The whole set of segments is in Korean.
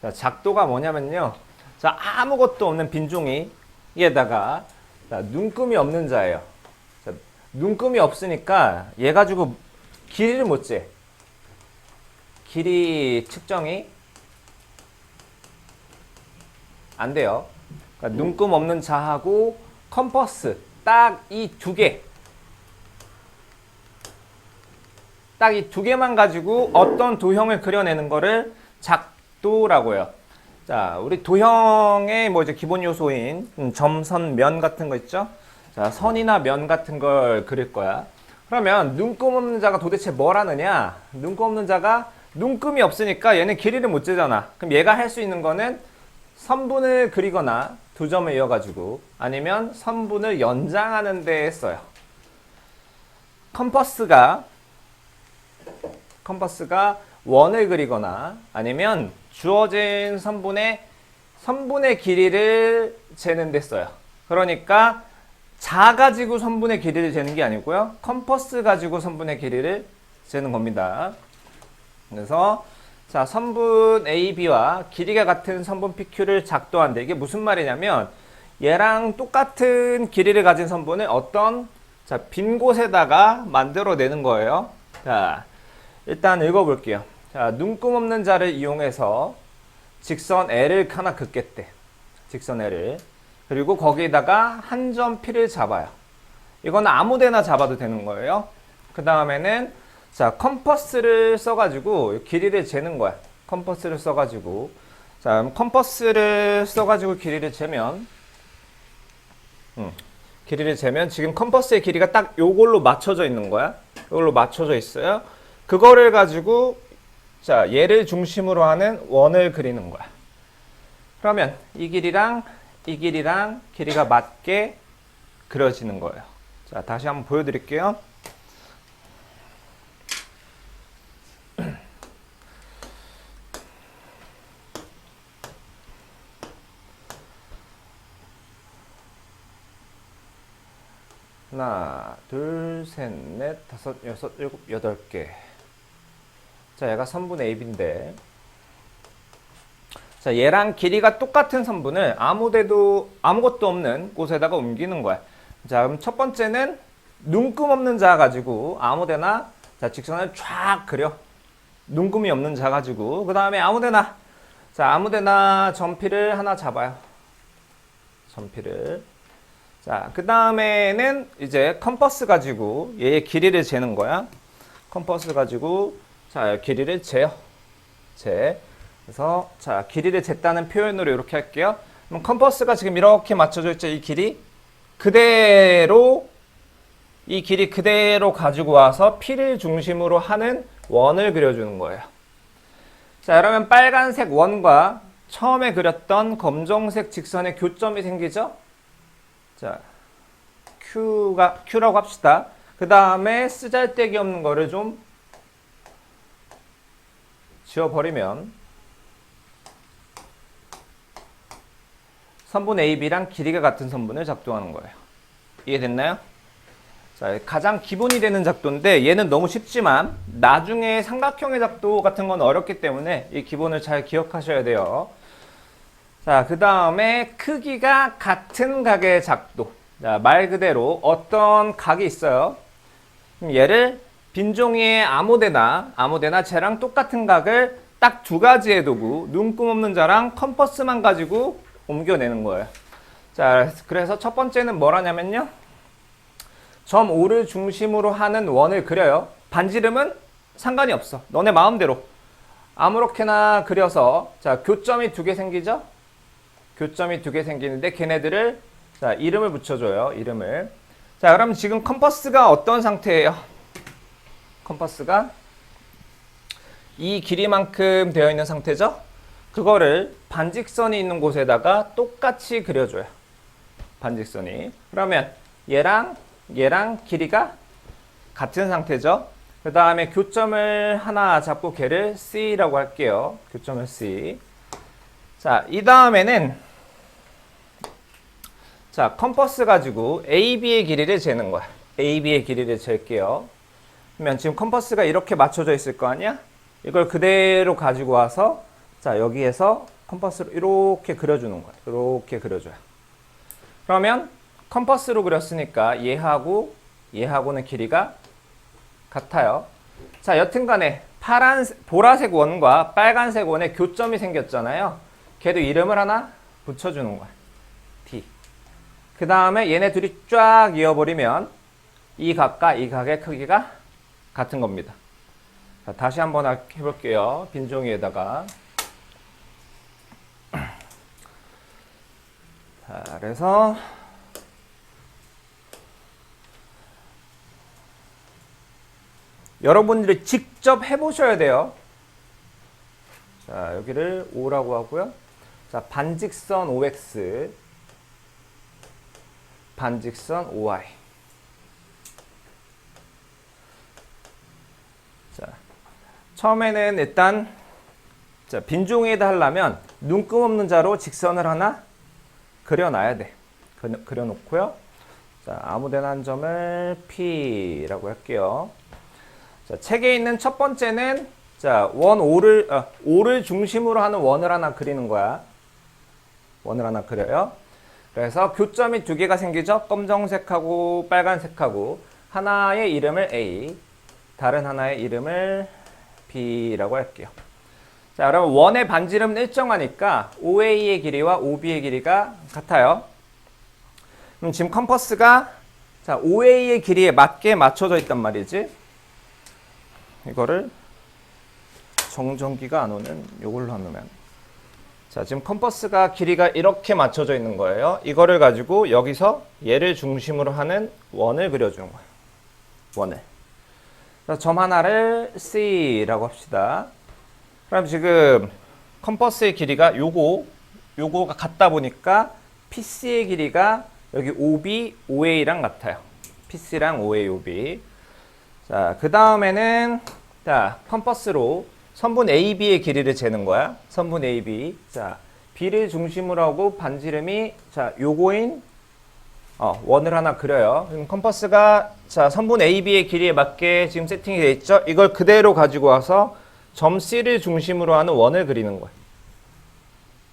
자, 작도가 뭐냐면요. 자, 아무것도 없는 빈 종이에다가 자, 눈금이 없는 자예요. 자, 눈금이 없으니까 얘 가지고 길이를 못 재. 길이 측정이 안 돼요. 그러니까 눈금 없는 자하고 컴퍼스 딱 이 두 개. 딱 이 두 개만 가지고 어떤 도형을 그려내는 거를 작도라고 해요. 자, 우리 도형의 뭐 이제 기본 요소인 점, 선, 면 같은 거 있죠? 자, 선이나 면 같은 걸 그릴 거야. 그러면 눈금 없는 자가 도대체 뭘 하느냐? 눈금 없는 자가 눈금이 없으니까 얘는 길이를 못 재잖아. 그럼 얘가 할 수 있는 거는 선분을 그리거나 두 점을 이어가지고 아니면 선분을 연장하는 데 써요. 컴퍼스가 원을 그리거나 아니면 주어진 선분의 길이를 재는 데 써요. 그러니까 자 가지고 선분의 길이를 재는 게 아니고요. 컴퍼스 가지고 선분의 길이를 재는 겁니다. 그래서 자, 선분 AB와 길이가 같은 선분 PQ를 작도한다. 이게 무슨 말이냐면 얘랑 똑같은 길이를 가진 선분을 어떤 자, 빈 곳에다가 만들어내는 거예요. 자, 일단 읽어볼게요. 자, 눈금 없는 자를 이용해서 직선 L을 하나 긋겠대. 직선 L을. 그리고 거기에다가 한 점 P를 잡아요. 이건 아무 데나 잡아도 되는 거예요. 그 다음에는 자, 컴퍼스를 써가지고 길이를 재는 거야. 컴퍼스를 써가지고. 자, 컴퍼스를 써가지고 길이를 재면 지금 컴퍼스의 길이가 딱 요걸로 맞춰져 있는 거야. 요걸로 맞춰져 있어요. 그거를 가지고 자, 얘를 중심으로 하는 원을 그리는 거야. 그러면 이 길이랑 길이가 맞게 그려지는 거예요. 자, 다시 한번 보여드릴게요. 하나, 둘, 셋, 넷, 다섯, 여섯, 일곱, 여덟 개. 자, 얘가 선분 AB인데 자, 얘랑 길이가 똑같은 선분을 아무것도 없는 곳에다가 옮기는 거야. 자, 그럼 첫 번째는 눈금 없는 자 가지고 아무데나 자, 직선을 쫙 그려. 눈금이 없는 자 가지고 그 다음에 아무데나 점피를 하나 잡아요. 점피를. 자, 그 다음에는 이제 컴퍼스 가지고 얘의 길이를 재는 거야. 컴퍼스 가지고 자, 길이를 재요. 그래서 자, 길이를 쟀다는 표현으로 이렇게 할게요. 그럼 컴퍼스가 지금 이렇게 맞춰져 있죠. 이 길이 그대로 가지고 와서 P를 중심으로 하는 원을 그려주는 거예요. 자, 그러면 빨간색 원과 처음에 그렸던 검정색 직선의 교점이 생기죠. 자, Q라고 합시다. 그 다음에 쓰잘데기 없는 거를 좀 지워버리면 선분 AB랑 길이가 같은 선분을 작도하는 거예요. 이해됐나요? 자, 가장 기본이 되는 작도인데 얘는 너무 쉽지만 나중에 삼각형의 작도 같은 건 어렵기 때문에 이 기본을 잘 기억하셔야 돼요. 자, 그 다음에 크기가 같은 각의 작도. 자, 말 그대로 어떤 각이 있어요. 그럼 얘를 빈 종이에 아무데나 쟤랑 똑같은 각을 딱 두 가지의 도구, 눈금 없는 자랑 컴퍼스만 가지고 옮겨내는 거예요. 자, 그래서 첫 번째는 뭘 하냐면요. 점 O를 중심으로 하는 원을 그려요. 반지름은 상관이 없어. 너네 마음대로. 아무렇게나 그려서 자, 교점이 두 개 생기죠? 교점이 두 개 생기는데 걔네들을 자, 이름을 붙여줘요. 이름을. 자, 그럼 지금 컴퍼스가 어떤 상태예요? 컴퍼스가 이 길이만큼 되어 있는 상태죠? 그거를 반직선이 있는 곳에다가 똑같이 그려줘요. 반직선이. 그러면 얘랑 길이가 같은 상태죠? 그 다음에 교점을 하나 잡고 걔를 C라고 할게요. 교점을 C. 자, 이 다음에는 자, 컴퍼스 가지고 AB의 길이를 재는 거야. AB의 길이를 잴게요. 그러면 지금 컴퍼스가 이렇게 맞춰져 있을 거 아니야? 이걸 그대로 가지고 와서 자 여기에서 컴퍼스로 이렇게 그려주는 거예요. 이렇게 그려줘요. 그러면 컴퍼스로 그렸으니까 얘하고는 길이가 같아요. 자 여튼간에 보라색 원과 빨간색 원에 교점이 생겼잖아요. 걔도 이름을 하나 붙여주는 거야. D. 그 다음에 얘네 둘이 쫙 이어버리면 이 각과 이 각의 크기가 같은 겁니다. 자, 다시 한번 해볼게요. 빈 종이에다가. 자, 그래서 여러분들이 직접 해보셔야 돼요. 자, 여기를 O라고 하고요. 자, 반직선 OX, 반직선 OY. 자, 처음에는 일단 자, 빈 종이에다 하려면 눈금 없는 자로 직선을 하나 그려놔야 돼. 그려놓고요. 자, 아무데나 한 점을 P라고 할게요. 자, 책에 있는 첫 번째는 자, O를 중심으로 하는 원을 하나 그리는 거야. 원을 하나 그려요. 그래서 교점이 두 개가 생기죠. 검정색하고 빨간색하고 하나의 이름을 A, 다른 하나의 이름을 B라고 할게요. 자, 그러면 원의 반지름은 일정하니까 OA의 길이와 OB의 길이가 같아요. 그럼 지금 컴퍼스가 자, OA의 길이에 맞게 맞춰져 있단 말이지. 이거를 정전기가 안 오는 이걸로 하면 자, 지금 컴퍼스가 길이가 이렇게 맞춰져 있는 거예요. 이거를 가지고 여기서 얘를 중심으로 하는 원을 그려주는 거예요. 원을. 점 하나를 C라고 합시다. 그럼 지금 컴퍼스의 길이가 요거가 같다 보니까 PC의 길이가 여기 OB, OA랑 같아요. PC랑 OA, OB. 자, 그 다음에는 자, 컴퍼스로 선분 AB의 길이를 재는 거야. 선분 AB. 자, B를 중심으로 하고 반지름이 자, 요거인 원을 하나 그려요. 그럼 컴퍼스가 자, 선분 AB의 길이에 맞게 지금 세팅이 되어 있죠. 이걸 그대로 가지고 와서 점 C를 중심으로 하는 원을 그리는 거예요.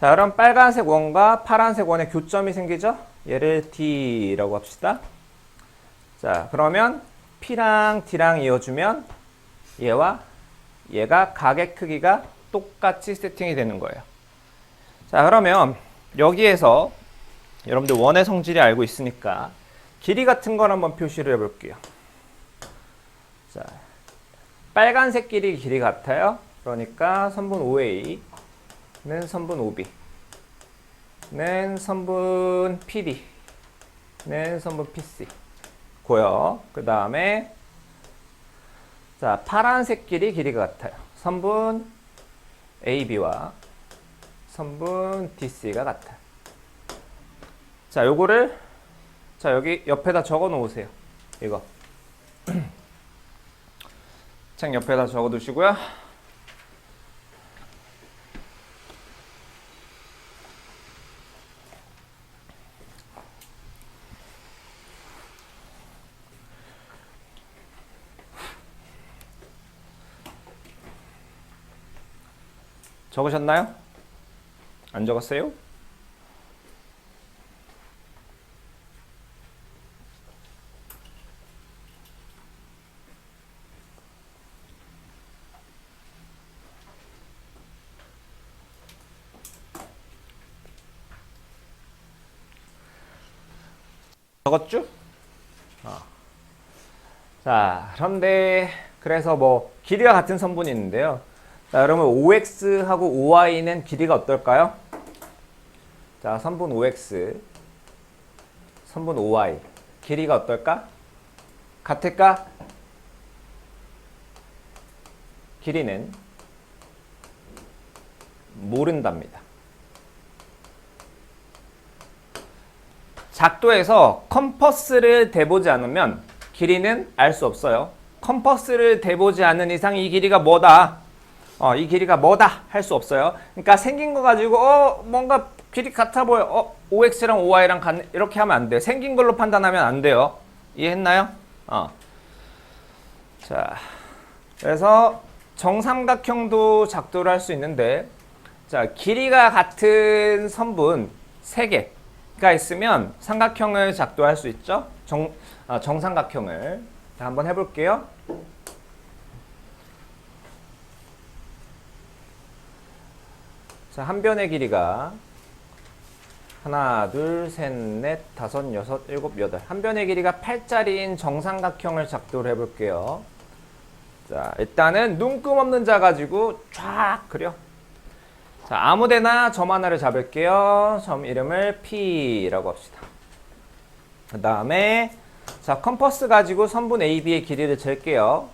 자, 그럼 빨간색 원과 파란색 원의 교점이 생기죠. 얘를 D라고 합시다. 자, 그러면 P랑 D랑 이어주면 얘와 얘가 각의 크기가 똑같이 세팅이 되는 거예요. 자, 그러면 여기에서 여러분들 원의 성질이 알고 있으니까 길이 같은 걸 한번 표시를 해볼게요. 자, 빨간색 길이 같아요. 그러니까 선분 OA는 선분 OB는 선분 PD는 선분 PC 고요. 그 다음에 자, 파란색 길이가 같아요. 선분 AB와 선분 DC가 같아요. 자, 요거를 자, 여기 옆에다 적어 놓으세요. 이거. 책 옆에다 적어 두시고요. 적으셨나요? 안 적었어요? 적었죠? 자, 그런데 그래서 뭐 길이가 같은 선분이 있는데요. 자, 그러면 OX하고 OY는 길이가 어떨까요? 자, 선분 OX, 선분 OY 길이가 어떨까? 같을까? 길이는 모른답니다. 작도에서 컴퍼스를 대보지 않으면 길이는 알 수 없어요. 컴퍼스를 대보지 않는 이상 이 길이가 뭐다? 이 길이가 뭐다? 할 수 없어요. 그러니까 생긴 거 가지고 뭔가 길이 같아 보여. OX랑 OY랑 같네. 이렇게 하면 안 돼요. 생긴 걸로 판단하면 안 돼요. 이해했나요? 자, 그래서 정삼각형도 작도를 할 수 있는데, 자, 길이가 같은 선분 3개가 있으면 삼각형을 작도할 수 있죠. 정삼각형을. 자, 한번 해볼게요. 자, 한 변의 길이가 하나, 둘, 셋, 넷, 다섯, 여섯, 일곱, 여덟. 한 변의 길이가 8짜리인 정삼각형을 작도를 해볼게요. 자, 일단은 눈금 없는 자 가지고 쫙 그려. 자, 아무데나 점 하나를 잡을게요. 점 이름을 P라고 합시다. 그 다음에 자, 컴퍼스 가지고 선분 AB의 길이를 잴게요.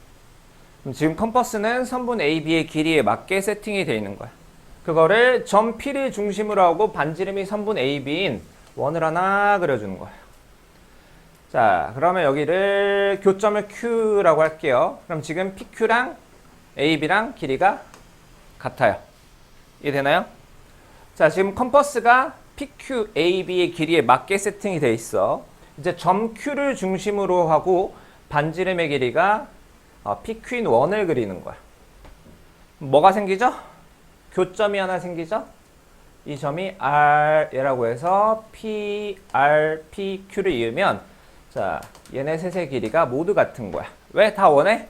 그럼 지금 컴퍼스는 선분 AB의 길이에 맞게 세팅이 되어 있는 거야. 그거를 점 P를 중심으로 하고 반지름이 선분 AB인 원을 하나 그려주는 거예요. 자, 그러면 여기를 교점을 Q라고 할게요. 그럼 지금 PQ랑 AB랑 길이가 같아요. 이해되나요? 자, 지금 컴퍼스가 PQ, AB의 길이에 맞게 세팅이 되어 있어. 이제 점 Q를 중심으로 하고 반지름의 길이가 PQ인 원을 그리는 거야. 뭐가 생기죠? 교점이 하나 생기죠? 이 점이 R이라고 해서 P, R, P, Q를 이으면 자, 얘네 셋의 길이가 모두 같은 거야. 왜 다 원해?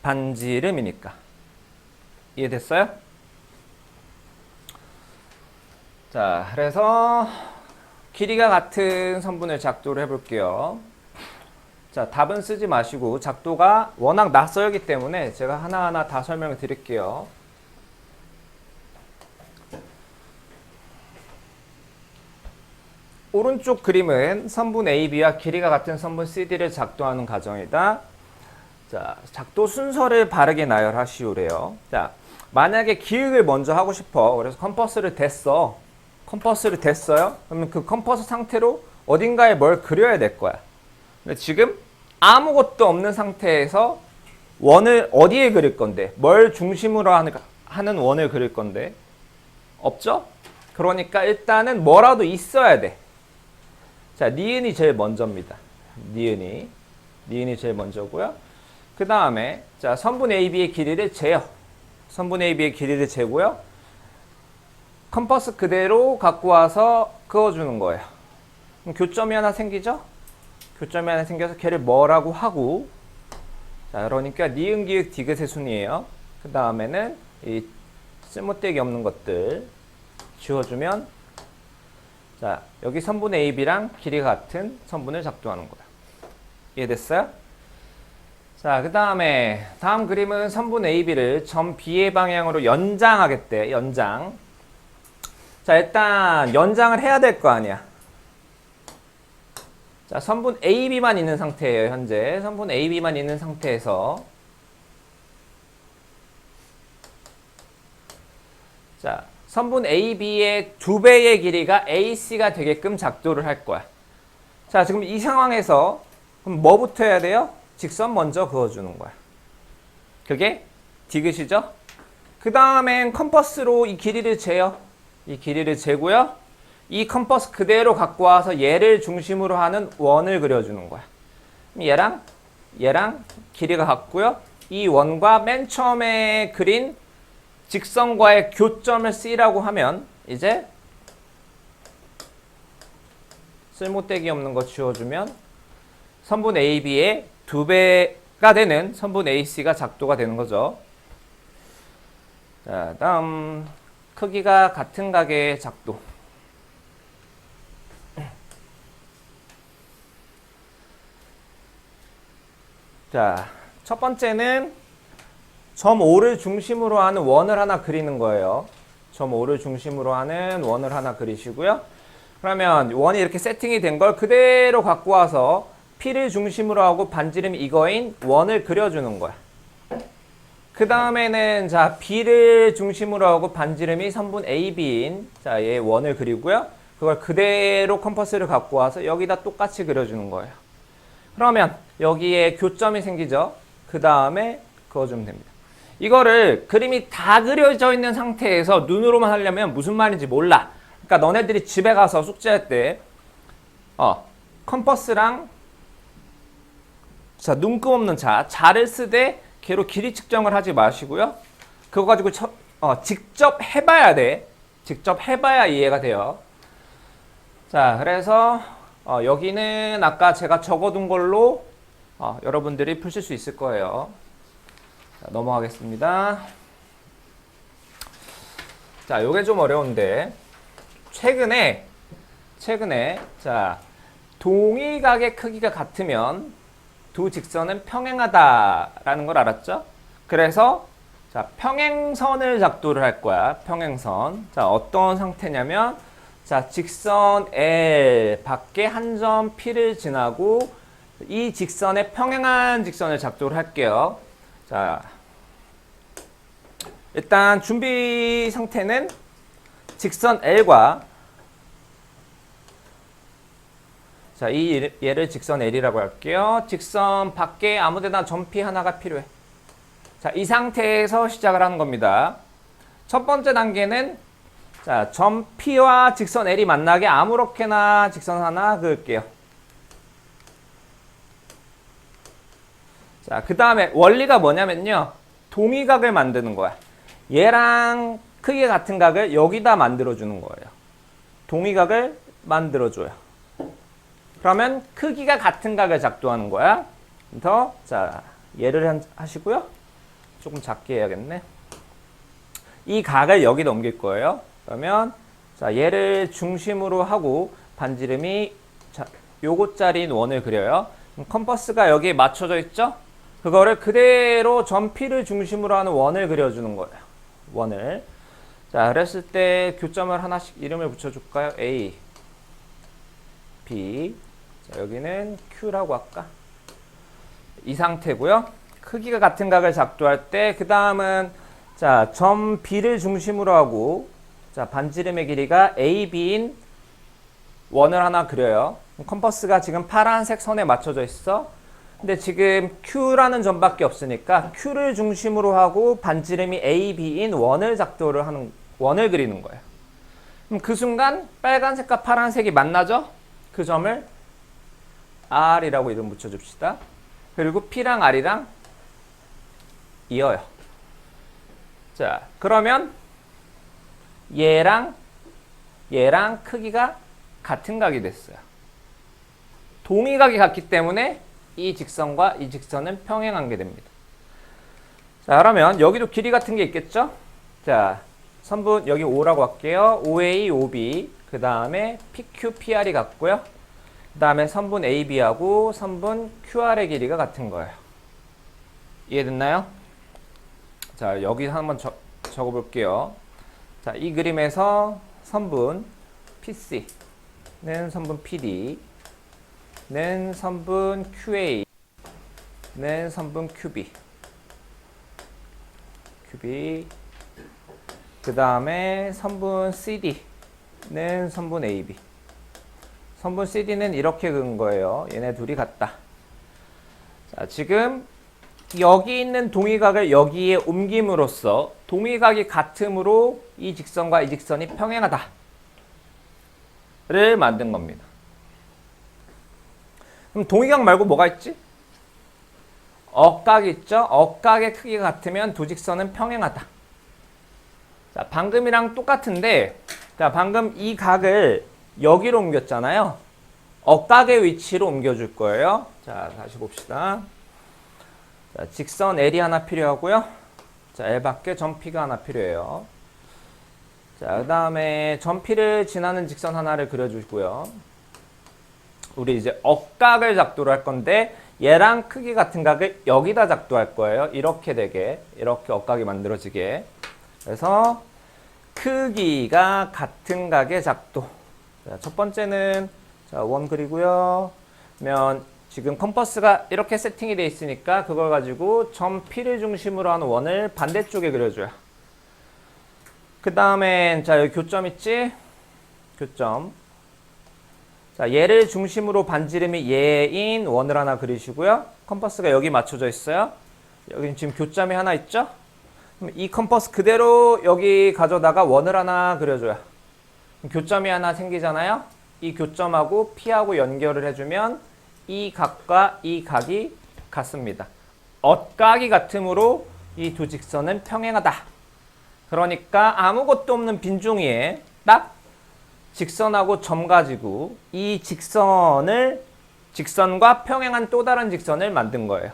반지름이니까. 이해됐어요? 자, 그래서 길이가 같은 선분을 작도를 해볼게요. 자, 답은 쓰지 마시고 작도가 워낙 낯설기 때문에 제가 하나하나 다 설명을 드릴게요. 오른쪽 그림은 선분 AB와 길이가 같은 선분 CD를 작도하는 과정이다. 자, 작도 순서를 바르게 나열하시오래요. 자, 만약에 기획을 먼저 하고 싶어. 그래서 컴퍼스를 댔어. 컴퍼스를 댔어요. 그러면 그 컴퍼스 상태로 어딘가에 뭘 그려야 될 거야. 근데 지금 아무것도 없는 상태에서 원을 어디에 그릴 건데? 뭘 중심으로 하는 원을 그릴 건데? 없죠? 그러니까 일단은 뭐라도 있어야 돼. 자, 니은이 제일 먼저입니다. 니은이 제일 먼저고요. 그 다음에 자, 선분 AB의 길이를 재요. 선분 AB의 길이를 재고요. 컴퍼스 그대로 갖고 와서 그어주는 거예요. 그럼 교점이 하나 생기죠? 교점이 하나 생겨서 걔를 뭐라고 하고, 자, 그러니까 니은, 기역, 디귿의 순이에요. 그 다음에는 이 쓸모데기 없는 것들 지워주면, 자, 여기 선분 AB랑 길이가 같은 선분을 작도하는 거야. 이해됐어요? 자, 그 다음에 다음 그림은 선분 AB를 점 B의 방향으로 연장하겠대. 연장. 자, 일단 연장을 해야 될 거 아니야. 자, 선분 AB만 있는 상태예요. 현재 선분 AB만 있는 상태에서 자, 선분 AB의 2배의 길이가 AC가 되게끔 작도를 할 거야. 자, 지금 이 상황에서 그럼 뭐부터 해야 돼요? 직선 먼저 그어주는 거야. 그게 디귿이죠? 그 다음엔 컴퍼스로 이 길이를 재요. 이 길이를 재고요. 이 컴퍼스 그대로 갖고 와서 얘를 중심으로 하는 원을 그려주는 거야. 얘랑 길이가 같고요. 이 원과 맨 처음에 그린 직선과의 교점을 C라고 하면 이제 쓸모데기 없는 거 지워주면 선분 AB의 2배가 되는 선분 AC가 작도가 되는 거죠. 자, 다음 크기가 같은 가게의 작도. 자, 첫 번째는 점 O를 중심으로 하는 원을 하나 그리는 거예요. 점 O를 중심으로 하는 원을 하나 그리시고요. 그러면 원이 이렇게 세팅이 된 걸 그대로 갖고 와서 P를 중심으로 하고 반지름 이거인 원을 그려주는 거야. 그 다음에는 자, B를 중심으로 하고 반지름이 선분 AB인 자, 얘 원을 그리고요. 그걸 그대로 컴퍼스를 갖고 와서 여기다 똑같이 그려주는 거예요. 그러면 여기에 교점이 생기죠. 그 다음에 그어주면 됩니다. 이거를 그림이 다 그려져 있는 상태에서 눈으로만 하려면 무슨 말인지 몰라. 그러니까 너네들이 집에 가서 숙제할 때 컴퍼스랑 자, 눈금 없는 자를 쓰되 걔로 길이 측정을 하지 마시고요. 그거 가지고 직접 해봐야 돼. 직접 해봐야 이해가 돼요. 자, 그래서 여기는 아까 제가 적어둔 걸로 여러분들이 푸실 수 있을 거예요. 자, 넘어가겠습니다. 자, 요게 좀 어려운데 최근에 자, 동의각의 크기가 같으면 두 직선은 평행하다라는 걸 알았죠? 그래서 자, 평행선을 작도를 할 거야. 평행선. 자, 어떤 상태냐면 자, 직선 L 밖에 한 점 P를 지나고 이 직선에 평행한 직선을 작도를 할게요. 자, 일단 준비 상태는 직선 L과 자, 얘를 직선 L이라고 할게요. 직선 밖에 아무데나 점 P 하나가 필요해. 자, 이 상태에서 시작을 하는 겁니다. 첫 번째 단계는 자, 점 P와 직선 L이 만나게 아무렇게나 직선 하나 그을게요. 자, 그 다음에 원리가 뭐냐면요. 동의각을 만드는 거야. 얘랑 크기가 같은 각을 여기다 만들어주는 거예요. 동의각을 만들어줘요. 그러면 크기가 같은 각을 작도하는 거야. 자, 얘를 하시고요. 조금 작게 해야겠네. 이 각을 여기다 옮길 거예요. 그러면 자, 얘를 중심으로 하고 반지름이 자, 요거짜리인 원을 그려요. 그럼 컴퍼스가 여기에 맞춰져 있죠? 그거를 그대로 점 P를 중심으로 하는 원을 그려주는 거예요. 원을. 자, 그랬을 때 교점을 하나씩 이름을 붙여줄까요? A, B. 자, 여기는 Q라고 할까? 이 상태고요. 크기가 같은 각을 작도할 때 그 다음은 자, 점 B를 중심으로 하고 자, 반지름의 길이가 AB인 원을 하나 그려요. 컴퍼스가 지금 파란색 선에 맞춰져 있어. 근데 지금 Q라는 점밖에 없으니까 Q를 중심으로 하고 반지름이 AB인 원을 작도를 하는 원을 그리는 거예요. 그럼 그 순간 빨간색과 파란색이 만나죠? 그 점을 R이라고 이름 붙여줍시다. 그리고 P랑 R이랑 이어요. 자, 그러면 얘랑 크기가 같은 각이 됐어요. 동의각이 같기 때문에 이 직선과 이 직선은 평행하게 됩니다. 자, 그러면 여기도 길이 같은 게 있겠죠? 자, 선분 여기 O라고 할게요. OA, OB 그 다음에 PQ, PR이 같고요. 그 다음에 선분 AB하고 선분 QR의 길이가 같은 거예요. 이해됐나요? 자, 여기 한번 적어볼게요. 자, 이 그림에서 선분 PC는 선분 PD 는 선분 QA 는 선분 QB 그 다음에 선분 CD는 선분 AB 선분 CD는 이렇게 그은 거예요. 얘네 둘이 같다. 자, 지금 여기 있는 동의각을 여기에 옮김으로써 동의각이 같으므로 이 직선과 이 직선이 평행하다 를 만든 겁니다. 그럼 동의각 말고 뭐가 있지? 억각이 있죠? 억각의 크기가 같으면 두 직선은 평행하다. 자, 방금이랑 똑같은데 자, 방금 이 각을 여기로 옮겼잖아요. 억각의 위치로 옮겨줄 거예요. 자, 다시 봅시다. 자, 직선 L이 하나 필요하고요. 자, L 밖에 점 P가 하나 필요해요. 자, 그 다음에 점 P를 지나는 직선 하나를 그려주고요. 우리 이제 억각을 작도를 할 건데 얘랑 크기 같은 각을 여기다 작도할 거예요. 이렇게 되게, 이렇게 억각이 만들어지게. 그래서 크기가 같은 각의 작도. 자, 첫 번째는 자, 원 그리고요. 그러면 지금 컴퍼스가 이렇게 세팅이 되어 있으니까 그걸 가지고 점 P를 중심으로 하는 원을 반대쪽에 그려줘요. 그 다음엔 자, 여기 교점 있지? 교점. 자, 얘를 중심으로 반지름이 얘인 원을 하나 그리시고요. 컴퍼스가 여기 맞춰져 있어요. 여기 지금 교점이 하나 있죠? 그럼 이 컴퍼스 그대로 여기 가져다가 원을 하나 그려줘요. 교점이 하나 생기잖아요. 이 교점하고 P하고 연결을 해주면 이 각과 이 각이 같습니다. 엇각이 같으므로 이 두 직선은 평행하다. 그러니까 아무것도 없는 빈 종이에 딱 직선하고 점 가지고 이 직선과 평행한 또 다른 직선을 만든 거예요.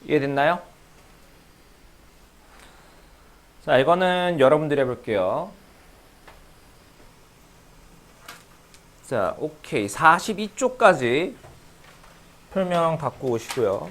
이해됐나요? 자, 이거는 여러분들이 해볼게요. 자, 오케이. 42쪽까지 설명 갖고 오시고요.